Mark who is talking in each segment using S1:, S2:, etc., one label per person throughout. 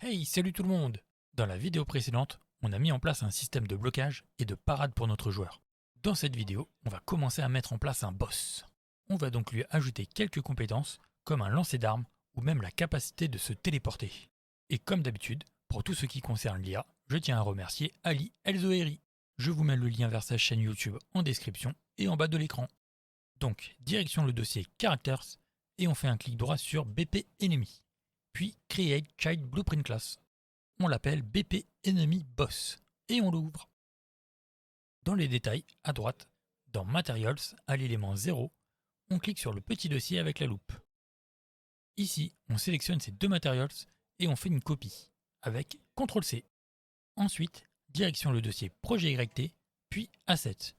S1: Hey, salut tout le monde! Dans la vidéo précédente, on a mis en place un système de blocage et de parade pour notre joueur. Dans cette vidéo, on va commencer à mettre en place un boss. On va donc lui ajouter quelques compétences, comme un lancer d'armes ou même la capacité de se téléporter. Et comme d'habitude, pour tout ce qui concerne l'IA, je tiens à remercier Ali Elzoheri. Je vous mets le lien vers sa chaîne YouTube en description et en bas de l'écran. Donc, direction le dossier Characters et on fait un clic droit sur BP Enemy. Puis Create Child Blueprint Class. On l'appelle BP Enemy Boss et on l'ouvre. Dans les détails, à droite, dans Materials, à l'élément 0, on clique sur le petit dossier avec la loupe. Ici, on sélectionne ces deux Materials et on fait une copie avec CTRL-C. Ensuite, direction le dossier Projet YT, puis Assets,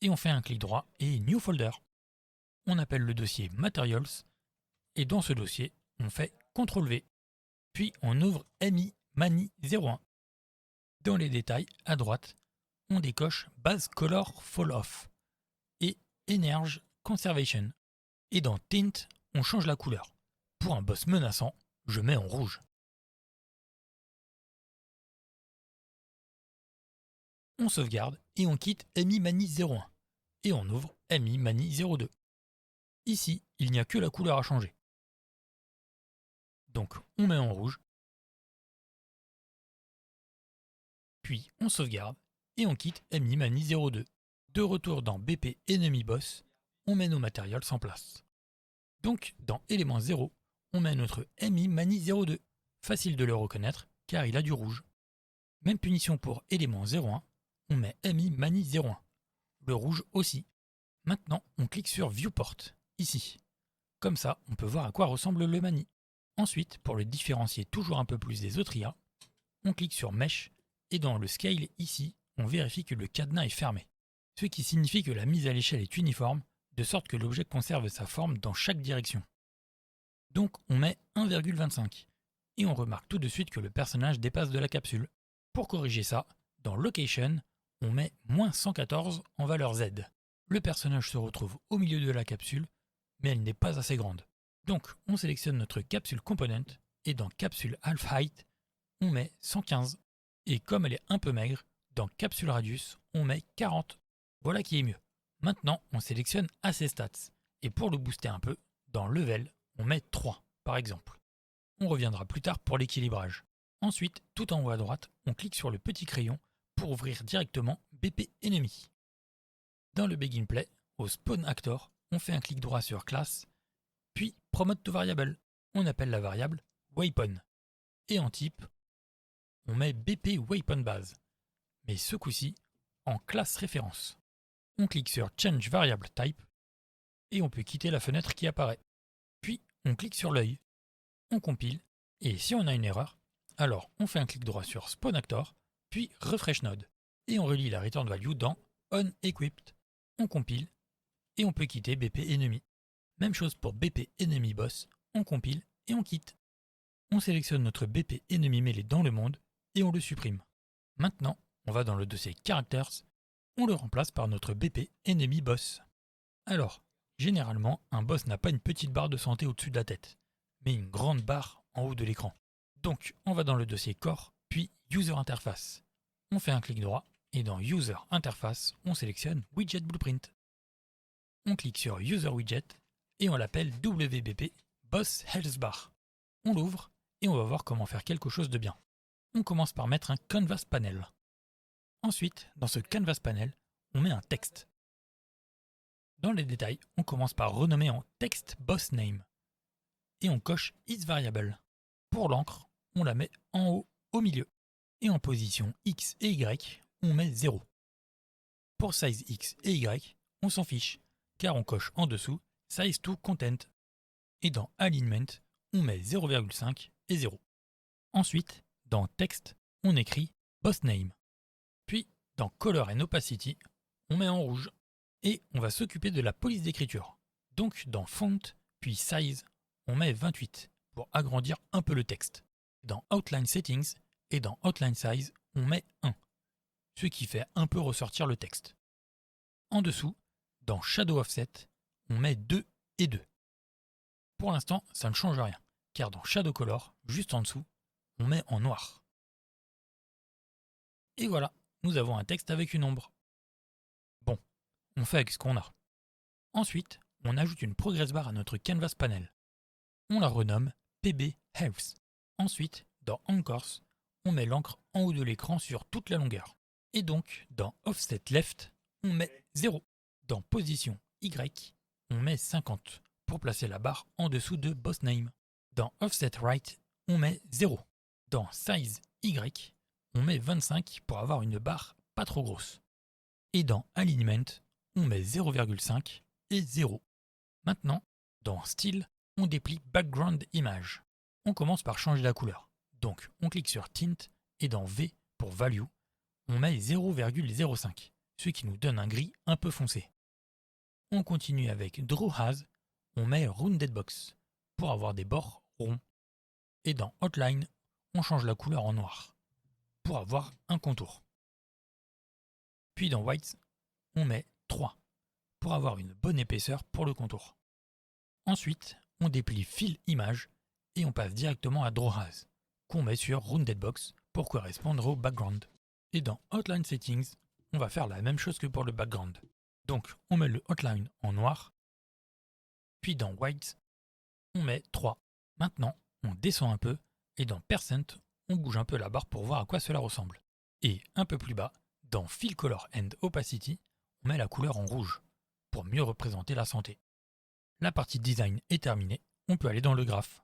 S1: et on fait un clic droit et New Folder. On appelle le dossier Materials et dans ce dossier, on fait CTRL-V. Puis on ouvre MI Mani 01. Dans les détails, à droite, on décoche Base Color Fall Off et Energy Conservation. Et dans Tint, on change la couleur. Pour un boss menaçant, je mets en rouge. On sauvegarde et on quitte MI Mani 01. Et on ouvre MI Mani 02. Ici, il n'y a que la couleur à changer. Donc on met en rouge. Puis on sauvegarde et on quitte MI Mani 02. De retour dans BP Enemy Boss, on met nos matériels en place. Donc dans élément 0, on met notre MI Mani 02. Facile de le reconnaître car il a du rouge. Même punition pour élément 01, on met MI Mani 01. Le rouge aussi. Maintenant, on clique sur Viewport, ici. Comme ça, on peut voir à quoi ressemble le Mani. Ensuite, pour le différencier toujours un peu plus des autres IA, on clique sur Mesh et dans le Scale, ici, on vérifie que le cadenas est fermé. Ce qui signifie que la mise à l'échelle est uniforme, de sorte que l'objet conserve sa forme dans chaque direction. Donc on met 1,25 et on remarque tout de suite que le personnage dépasse de la capsule. Pour corriger ça, dans Location, on met -114 en valeur Z. Le personnage se retrouve au milieu de la capsule, mais elle n'est pas assez grande. Donc on sélectionne notre capsule component et dans Capsule Half Height, on met 115. Et comme elle est un peu maigre, dans Capsule Radius, on met 40. Voilà qui est mieux. Maintenant, on sélectionne AC Stats. Et pour le booster un peu, dans Level, on met 3, par exemple. On reviendra plus tard pour l'équilibrage. Ensuite, tout en haut à droite, on clique sur le petit crayon pour ouvrir directement BP Enemy. Dans le Begin Play, au Spawn Actor, on fait un clic droit sur Class, puis Promote to Variable. On appelle la variable Weapon. Et en type, on met BP Weapon Base. Mais ce coup-ci, en classe référence. On clique sur Change Variable Type et on peut quitter la fenêtre qui apparaît. Puis on clique sur l'œil, on compile et si on a une erreur, alors on fait un clic droit sur Spawn Actor, puis Refresh Node et on relie la return value dans On Equipped. On compile et on peut quitter BP Enemy. Même chose pour BP Enemy Boss, on compile et on quitte. On sélectionne notre BP Enemy mêlé dans le monde et on le supprime. Maintenant, on va dans le dossier Characters, on le remplace par notre BP Enemy Boss. Alors, généralement, un boss n'a pas une petite barre de santé au-dessus de la tête, mais une grande barre en haut de l'écran. Donc, on va dans le dossier Core, puis User Interface. On fait un clic droit, et dans User Interface, on sélectionne Widget Blueprint. On clique sur User Widget, et on l'appelle WBP Boss Health Bar. On l'ouvre, et on va voir comment faire quelque chose de bien. On commence par mettre un Canvas Panel. Ensuite, dans ce Canvas Panel, on met un texte. Dans les détails, on commence par renommer en Text Boss Name. Et on coche Is Variable. Pour l'encre, on la met en haut, au milieu. Et en position X et Y, on met 0. Pour Size X et Y, on s'en fiche, car on coche en dessous Size to Content. Et dans Alignment, on met 0,5 et 0. Ensuite, dans Text, on écrit Boss Name. Puis, dans Color and Opacity, on met en rouge. Et on va s'occuper de la police d'écriture. Donc, dans Font, puis Size, on met 28 pour agrandir un peu le texte. Dans Outline Settings et dans Outline Size, on met 1, ce qui fait un peu ressortir le texte. En dessous, dans Shadow Offset, on met 2 et 2. Pour l'instant, ça ne change rien, car dans Shadow Color, juste en dessous, on met en noir. Et voilà, nous avons un texte avec une ombre. Bon, on fait avec ce qu'on a. Ensuite, on ajoute une progress bar à notre canvas panel. On la renomme PB Health. Ensuite, dans Anchors, on met l'encre en haut de l'écran sur toute la longueur. Et donc, dans Offset Left, on met 0. Dans Position Y, on met 50 pour placer la barre en dessous de Boss Name. Dans Offset Right, on met 0. Dans Size Y, on met 25 pour avoir une barre pas trop grosse. Et dans Alignment, on met 0,5 et 0. Maintenant, dans Style, on déplie Background Image. On commence par changer la couleur. Donc, on clique sur Tint et dans V pour Value, on met 0,05, ce qui nous donne un gris un peu foncé. On continue avec Draw As, on met Rounded Box pour avoir des bords ronds. Et dans Outline, on change la couleur en noir pour avoir un contour. Puis dans White, on met 3 pour avoir une bonne épaisseur pour le contour. Ensuite, on déplie Fill Image et on passe directement à Draw As, qu'on met sur Rounded Box pour correspondre au background. Et dans Outline Settings, on va faire la même chose que pour le background. Donc, on met le outline en noir, puis dans White, on met 3. Maintenant, on descend un peu, et dans Percent, on bouge un peu la barre pour voir à quoi cela ressemble. Et un peu plus bas, dans Fill Color and Opacity, on met la couleur en rouge, pour mieux représenter la santé. La partie design est terminée, on peut aller dans le graphe.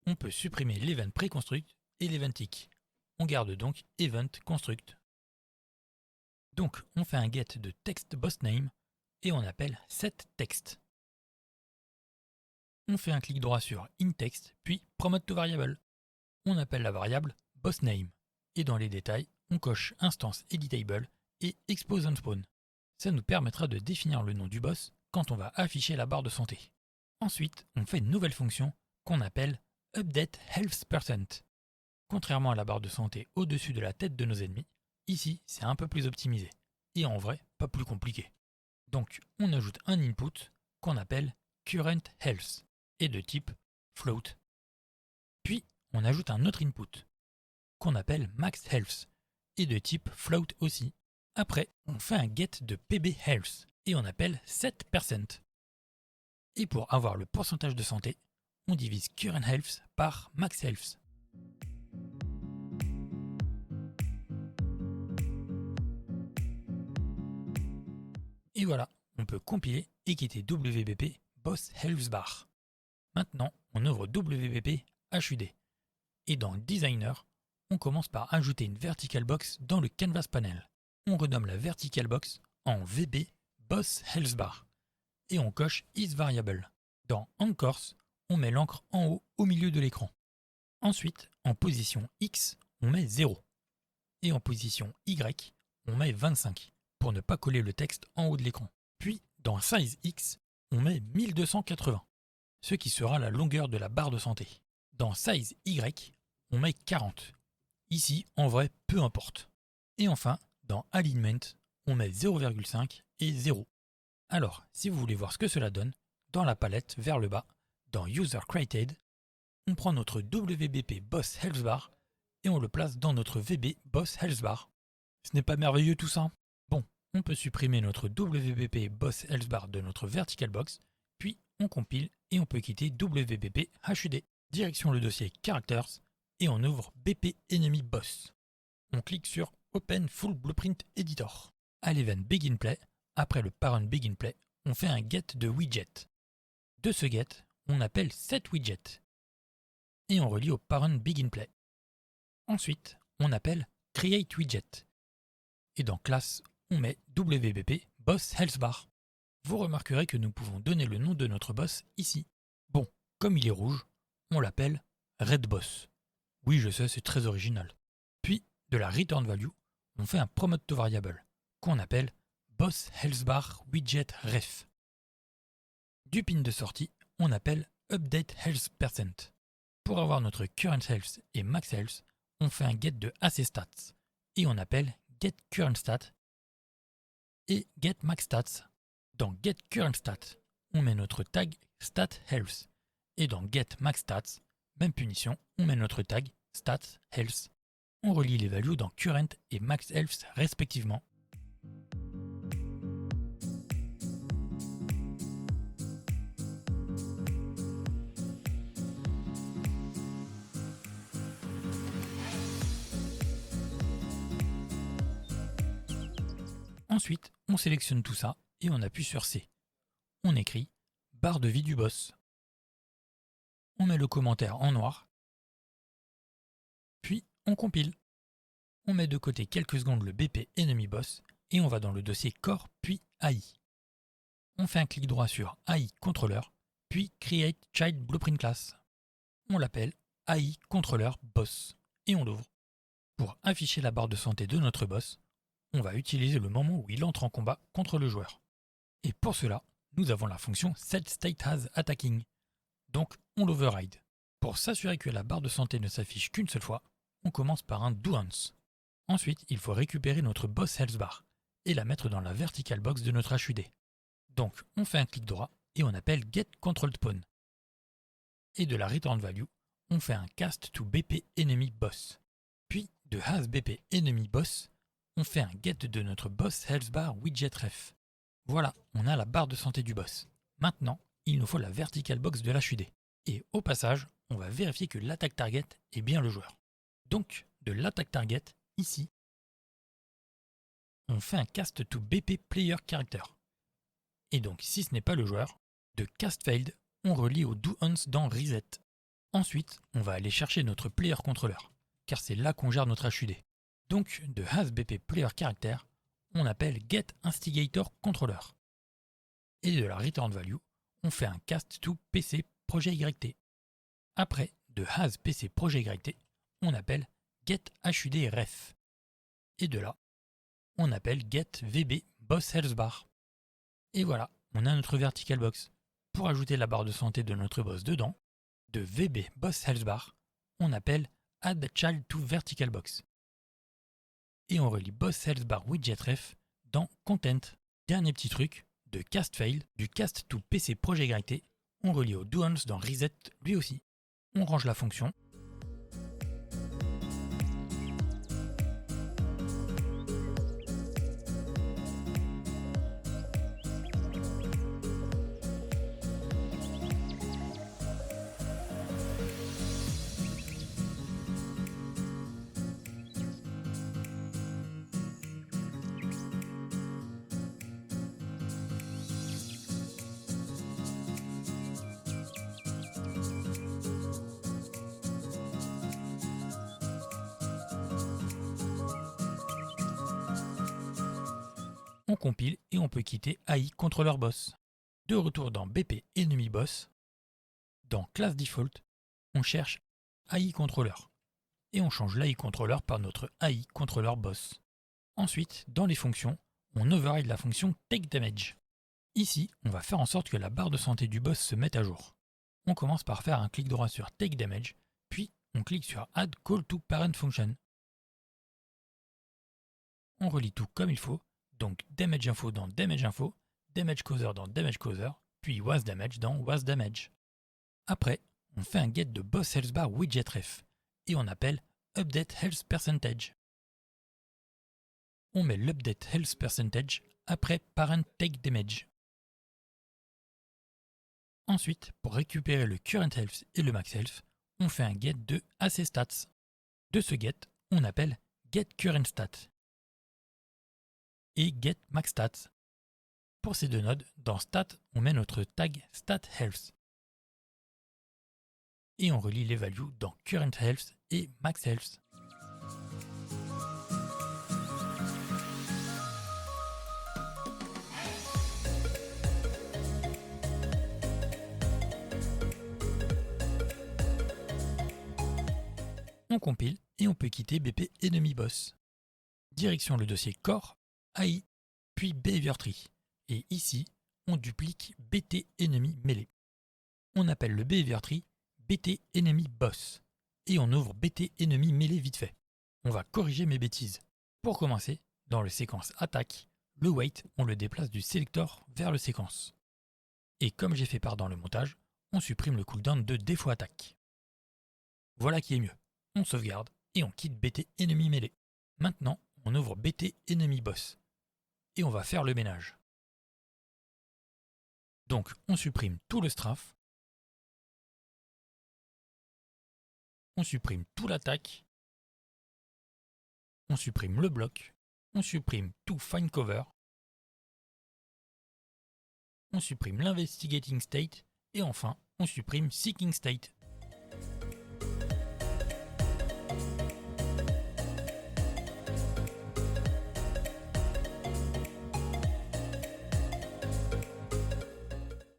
S1: On peut supprimer l'event préconstruct et l'event tick. On garde donc event construct. Donc on fait un get de text boss name et on appelle setText. On fait un clic droit sur inText puis promote to variable. On appelle la variable bossName et dans les détails, on coche instance editable et expose on spawn. Ça nous permettra de définir le nom du boss quand on va afficher la barre de santé. Ensuite, on fait une nouvelle fonction qu'on appelle update health%. Contrairement à la barre de santé au-dessus de la tête de nos ennemis, ici c'est un peu plus optimisé et en vrai pas plus compliqué. Donc on ajoute un input qu'on appelle current health et de type float. Puis on ajoute un autre input qu'on appelle max health et de type float aussi. Après on fait un get de pb health et on appelle set%. Et pour avoir le pourcentage de santé, on divise current health par max health. Et voilà, on peut compiler et quitter WBP Boss Health Bar. Maintenant, on ouvre WBP HUD. Et dans Designer, on commence par ajouter une vertical box dans le canvas panel. On renomme la vertical box en VB Boss Health Bar. Et on coche is variable. Dans Anchors, on met l'encre en haut au milieu de l'écran. Ensuite, en position X, on met 0. Et en position Y, on met 25 pour ne pas coller le texte en haut de l'écran. Puis, dans Size X, on met 1280, ce qui sera la longueur de la barre de santé. Dans Size Y, on met 40. Ici, en vrai, peu importe. Et enfin, dans Alignment, on met 0,5 et 0. Alors, si vous voulez voir ce que cela donne, dans la palette vers le bas, dans User Created, on prend notre WBP Boss Health Bar et on le place dans notre VB Boss Health Bar. Ce n'est pas merveilleux tout ça? Bon, on peut supprimer notre WBP Boss Health Bar de notre vertical box, puis on compile et on peut quitter WBP HUD. Direction le dossier Characters et on ouvre BP Enemy Boss. On clique sur Open Full Blueprint Editor. À l'event Begin Play, après le parent Begin Play, on fait un get de widget. De ce get, on appelle setWidget et on relie au parent Begin Play. Ensuite, on appelle createWidget et dans Class, on met WBP Boss Health Bar. Vous remarquerez que nous pouvons donner le nom de notre boss ici. Bon, comme il est rouge, on l'appelle Red Boss. Oui, je sais, c'est très original. Puis, de la return value, on fait un promote to variable qu'on appelle Boss Health Bar Widget Ref. Du pin de sortie, on appelle Update Health%. Pour avoir notre Current Health et Max Health, on fait un get de ACStats et on appelle Get Current Stat et Get Max Stats. Dans Get Current Stat, on met notre tag Stat Health et dans Get Max Stats, même punition, on met notre tag Stats, Health. On relie les values dans Current et Max Health respectivement. Ensuite, on sélectionne tout ça et on appuie sur C. On écrit barre de vie du boss. On met le commentaire en noir. Puis on compile. On met de côté quelques secondes le BP Enemy Boss et on va dans le dossier Core puis AI. On fait un clic droit sur AI Controller puis Create Child Blueprint Class. On l'appelle AI Controller Boss et on l'ouvre. Pour afficher la barre de santé de notre boss, on va utiliser le moment où il entre en combat contre le joueur. Et pour cela, nous avons la fonction Set State As Attacking. Donc on l'override. Pour s'assurer que la barre de santé ne s'affiche qu'une seule fois, on commence par un Do Once. Ensuite, il faut récupérer notre Boss Health Bar et la mettre dans la vertical box de notre HUD. Donc on fait un clic droit et on appelle Get Controlled Pawn. Et de la Return Value, on fait un Cast to BP Enemy Boss. Puis de As BP Enemy Boss, on fait un Get de notre Boss Health Bar Widget Ref. Voilà, on a la barre de santé du boss. Maintenant, il nous faut la vertical box de l'HUD. Et au passage, on va vérifier que l'attaque target est bien le joueur. Donc, de l'attaque target, ici, on fait un cast to BP player character. Et donc, si ce n'est pas le joueur, de cast failed, on relie au do once dans reset. Ensuite, on va aller chercher notre player controller, car c'est là qu'on gère notre HUD. Donc, de as BP player character, on appelle get instigator controller. Et de la return value, on fait un cast to PC projet YT. Après, de as PC projet YT, on appelle get HUD ref. Et de là, on appelle get VB boss health bar. Et voilà, on a notre vertical box. Pour ajouter la barre de santé de notre boss dedans, de VB boss health bar, on appelle add child to vertical box. Et on relie boss health bar widget ref dans content. Dernier petit truc, de cast fail, du cast to PC projet YT, on relie au do once dans reset lui aussi. On range la fonction. On compile et on peut quitter AI Controller Boss. De retour dans BP Enemy Boss, dans Class Default, on cherche AI Controller et on change l'AI Controller par notre AI Controller Boss. Ensuite, dans les fonctions, on override la fonction Take Damage. Ici, on va faire en sorte que la barre de santé du boss se mette à jour. On commence par faire un clic droit sur Take Damage, puis on clique sur Add Call to Parent Function. On relie tout comme il faut. Donc Damage Info dans Damage Info, Damage Causer dans Damage Causer, puis Was Damage dans Was Damage. Après, on fait un get de Boss Health Bar Widget Ref et on appelle Update Health Percentage. On met l'Update Health Percentage après Parent Take Damage. Ensuite, pour récupérer le Current Health et le Max Health, on fait un get de AC Stats. De ce get, on appelle Get Current Stat et Get Max Stats. Pour ces deux nodes, dans Stat, on met notre tag Stat Health. Et on relie les values dans Current Health et Max Health. On compile et on peut quitter BP Enemy Boss. Direction le dossier Core, AI, puis Behavior Tree. Et ici, on duplique BT Enemy Melee. On appelle le Behavior Tree BT Enemy Boss. Et on ouvre BT Enemy Melee vite fait. On va corriger mes bêtises. Pour commencer, dans le séquence attaque, le weight, on le déplace du selector vers le séquence. Et comme j'ai fait part dans le montage, on supprime le cooldown de défaut attaque. Voilà qui est mieux. on sauvegarde et on quitte BT ennemi mêlée. Maintenant, on ouvre BT ennemi boss et on va faire le ménage. Donc, on supprime tout le strafe, on supprime tout l'attaque, on supprime le bloc, on supprime tout find cover, on supprime l'investigating state et enfin, on supprime seeking state.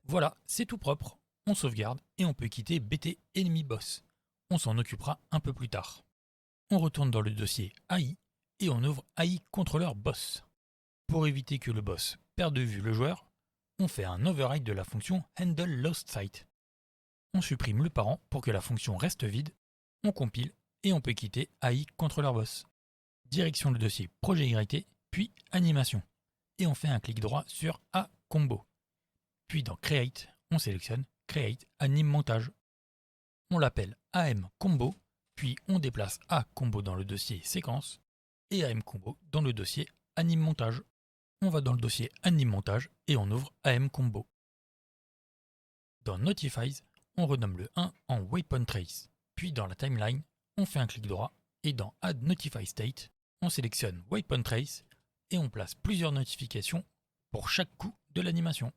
S1: Voilà, c'est tout propre. On sauvegarde et on peut quitter BT Enemy Boss. On s'en occupera un peu plus tard. On retourne dans le dossier AI et on ouvre AI Controller Boss. Pour éviter que le boss perde de vue le joueur, on fait un override de la fonction Handle Lost Sight. On supprime le parent pour que la fonction reste vide, on compile et on peut quitter AI Controller Boss. Direction le dossier Projet YT, puis Animation. Et on fait un clic droit sur A Combo. Puis dans Create, on sélectionne Create Anime Montage. On l'appelle AM Combo, puis on déplace A Combo dans le dossier Séquence et AM Combo dans le dossier Anime Montage. On va dans le dossier Anime Montage et on ouvre AM Combo. Dans Notifies, on renomme le 1 en Waypoint Trace. Puis dans la timeline, on fait un clic droit et dans Add Notify State, on sélectionne Waypoint Trace et on place plusieurs notifications pour chaque coup de l'animation.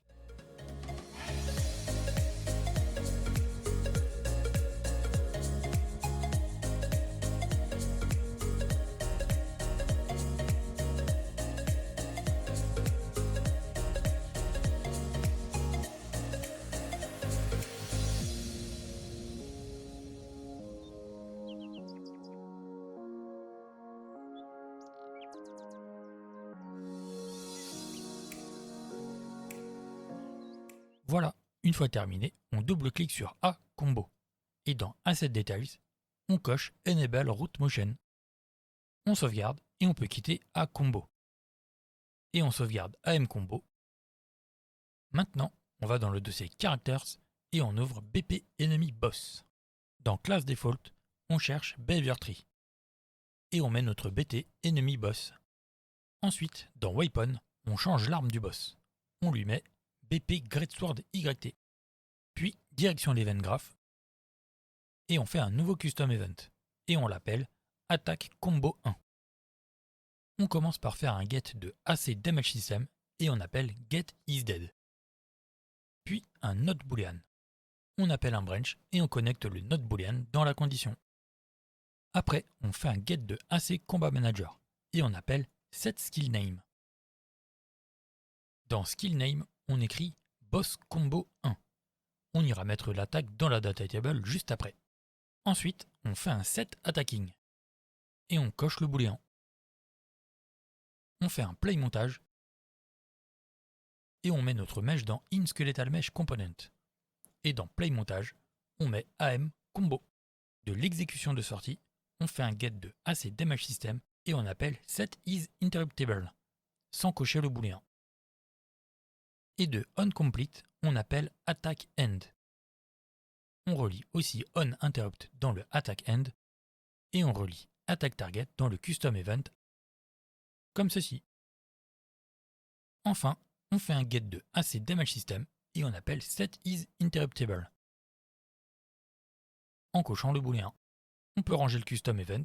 S1: Voilà, une fois terminé, on double-clique sur A Combo. Et dans Asset Details, on coche Enable Route Motion. On sauvegarde et on peut quitter A Combo. Et on sauvegarde AM Combo. Maintenant, on va dans le dossier Characters et on ouvre BP Enemy Boss. Dans Class Default, on cherche Behavior Tree. Et on met notre BT Enemy Boss. Ensuite, dans Weapon, on change l'arme du boss. On lui met BP Greatsword YT. Puis, direction l'Event Graph. Et on fait un nouveau Custom Event. Et on l'appelle Attack Combo 1. On commence par faire un get de AC Damage System et on appelle Get is Dead. Puis un Not Boolean. On appelle un branch et on connecte le Not Boolean dans la condition. Après, on fait un get de AC Combat Manager et on appelle Set Skill Name. Dans Skill Name, on écrit Boss Combo 1. On ira mettre l'attaque dans la data table juste après. Ensuite, on fait un Set Attacking et on coche le booléen. On fait un Play Montage et on met notre mesh dans In Skeletal Mesh Component. Et dans Play Montage, on met AM Combo. De l'exécution de sortie, on fait un get de AC Damage System et on appelle Set is Interruptible, sans cocher le booléen. Et de OnComplete, on appelle Attack End. On relie aussi OnInterrupt dans le Attack End et on relie Attack Target dans le Custom Event, comme ceci. Enfin, on fait un get de AC Damage System et on appelle Set is Interruptible, en cochant le booléen. On peut ranger le Custom Event.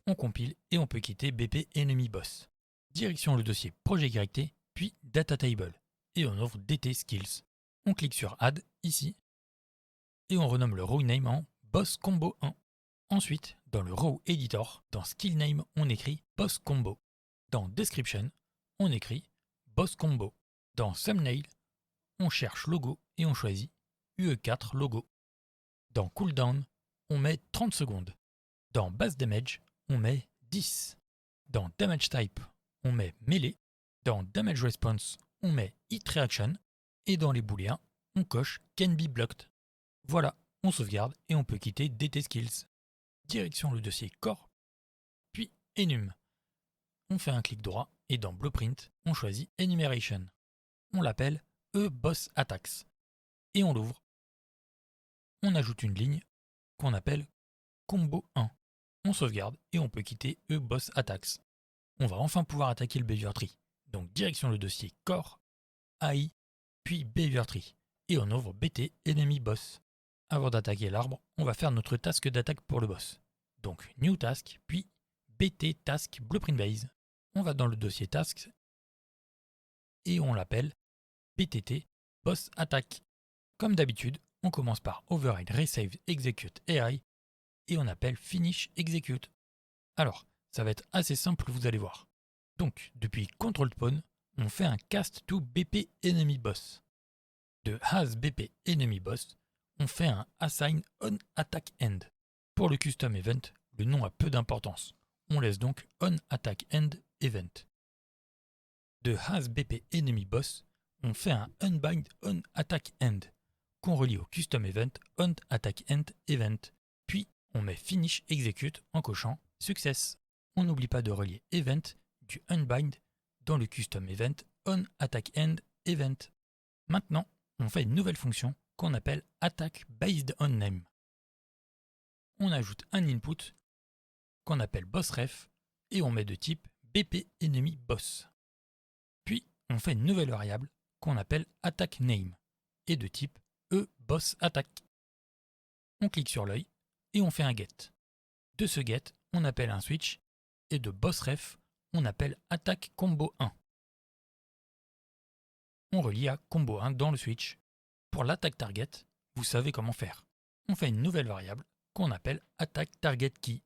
S1: On compile et on peut quitter BP Enemy Boss. Direction le dossier Projet YT, puis Data Table. Et on ouvre DT Skills. On clique sur Add, ici. Et on renomme le row name en Boss Combo 1. Ensuite, dans le row Editor, dans Skill Name, on écrit Boss Combo. Dans Description, on écrit Boss Combo. Dans Thumbnail, on cherche Logo et on choisit UE4 Logo. Dans Cooldown, on met 30 secondes. Dans Base Damage, on met 10. Dans Damage Type, on met Melee. Dans Damage Response, on met Hit Reaction et dans les booléens, on coche Can be blocked. Voilà, on sauvegarde et on peut quitter DT Skills. Direction le dossier Core, puis Enum. On fait un clic droit et dans Blueprint, on choisit Enumeration. On l'appelle E-Boss Attacks et on l'ouvre. On ajoute une ligne qu'on appelle Combo 1. On sauvegarde et on peut quitter E-Boss Attacks. On va enfin pouvoir attaquer le Behavior Tree. Donc direction le dossier Core, AI, puis Behavior Tree. Et on ouvre BT Enemy Boss. Avant d'attaquer l'arbre, on va faire notre task d'attaque pour le boss. Donc New Task, puis BT Task Blueprint Base. On va dans le dossier Tasks et on l'appelle BTT Boss Attack. Comme d'habitude, on commence par Override Resave Execute AI et on appelle Finish Execute. Alors, ça va être assez simple, vous allez voir. Donc, depuis Control Spawn, on fait un cast to BP Enemy Boss. De Has BP Enemy Boss, on fait un Assign On Attack End. Pour le Custom Event, le nom a peu d'importance. On laisse donc On Attack End Event. De Has BP Enemy Boss, on fait un Unbind On Attack End, qu'on relie au Custom Event On Attack End Event. Puis, on met Finish Execute en cochant Success. On n'oublie pas de relier Event du Unbind dans le Custom Event On Attack End Event. Maintenant, on fait une nouvelle fonction qu'on appelle Attack Based on Name. On ajoute un input qu'on appelle BossRef et on met de type BP Enemy Boss. Puis, on fait une nouvelle variable qu'on appelle Attack Name et de type E-Boss-Attack. On clique sur l'œil et on fait un get. De ce get, on appelle un switch et de BossRef, on appelle Attack Combo 1. On relie à Combo 1 dans le switch. Pour l'attaque target, vous savez comment faire. On fait une nouvelle variable qu'on appelle Attack Target Key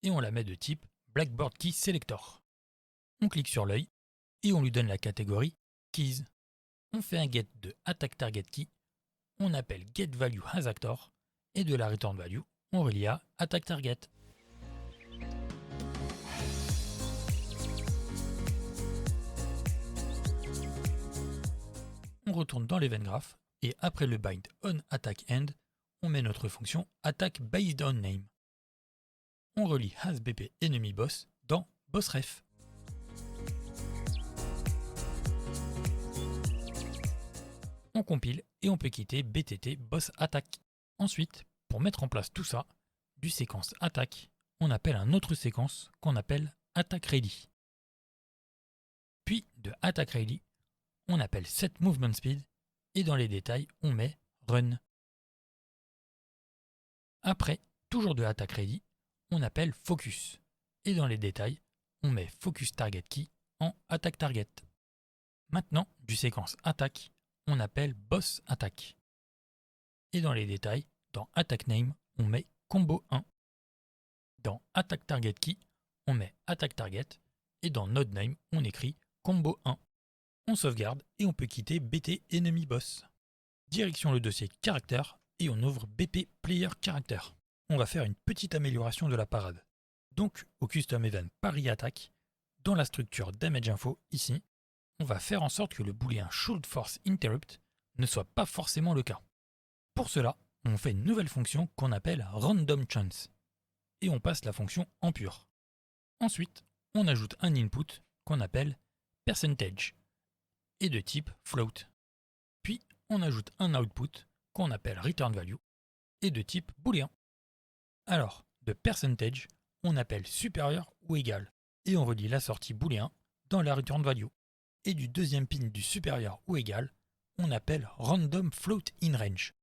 S1: et on la met de type Blackboard Key Selector. On clique sur l'œil et on lui donne la catégorie Keys. On fait un get de Attack Target Key, on appelle Get Value as Actor et de la Return Value, on relie à Attack Target. On retourne dans l'Event Graph et après le bind on attack end, on met notre fonction attack based on name. On relie has bp enemy boss dans bossref. On compile et on peut quitter btt boss attack. Ensuite, pour mettre en place tout ça, du séquence attack, on appelle un autre séquence qu'on appelle attack ready. Puis de attack ready, on appelle set movement speed et dans les détails, on met run. Après, toujours de attack ready, on appelle focus et dans les détails, on met focus target key en attack target. Maintenant, du séquence attack, on appelle boss attack. Et dans les détails, dans attack name, on met combo 1. Dans attack target key, on met attack target et dans node name, on écrit combo 1. On sauvegarde et on peut quitter BT Enemy Boss. Direction le dossier Character et on ouvre BP Player Character. On va faire une petite amélioration de la parade. Donc au Custom Event Parry Attack, dans la structure Damage Info ici, on va faire en sorte que le booléen Should Force Interrupt ne soit pas forcément le cas. Pour cela, on fait une nouvelle fonction qu'on appelle Random Chance et on passe la fonction en pur. Ensuite, on ajoute un input qu'on appelle Percentage et de type float. Puis, on ajoute un output qu'on appelle return value et de type booléen. Alors, de percentage, on appelle supérieur ou égal et on relie la sortie booléen dans la return value. Et du deuxième pin du supérieur ou égal, on appelle random float in range.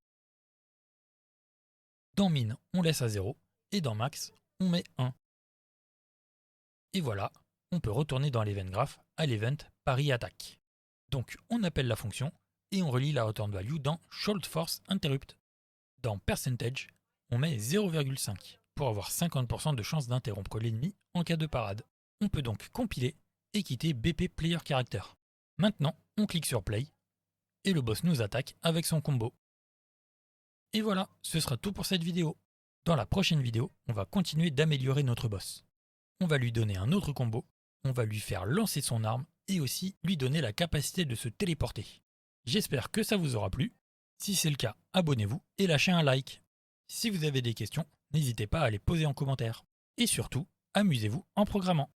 S1: Dans min, on laisse à 0 et dans max, on met 1. Et voilà, on peut retourner dans l'event graph à l'event Parry Attack. Donc on appelle la fonction et on relie la return value dans Should Force Interrupt. Dans Percentage, on met 0,5 pour avoir 50% de chance d'interrompre l'ennemi en cas de parade. On peut donc compiler et quitter BP Player Character. Maintenant, on clique sur Play et le boss nous attaque avec son combo. Et voilà, ce sera tout pour cette vidéo. Dans la prochaine vidéo, on va continuer d'améliorer notre boss. On va lui donner un autre combo, on va lui faire lancer son arme et aussi lui donner la capacité de se téléporter. J'espère que ça vous aura plu. Si c'est le cas, abonnez-vous et lâchez un like. Si vous avez des questions, n'hésitez pas à les poser en commentaire. Et surtout, amusez-vous en programmant.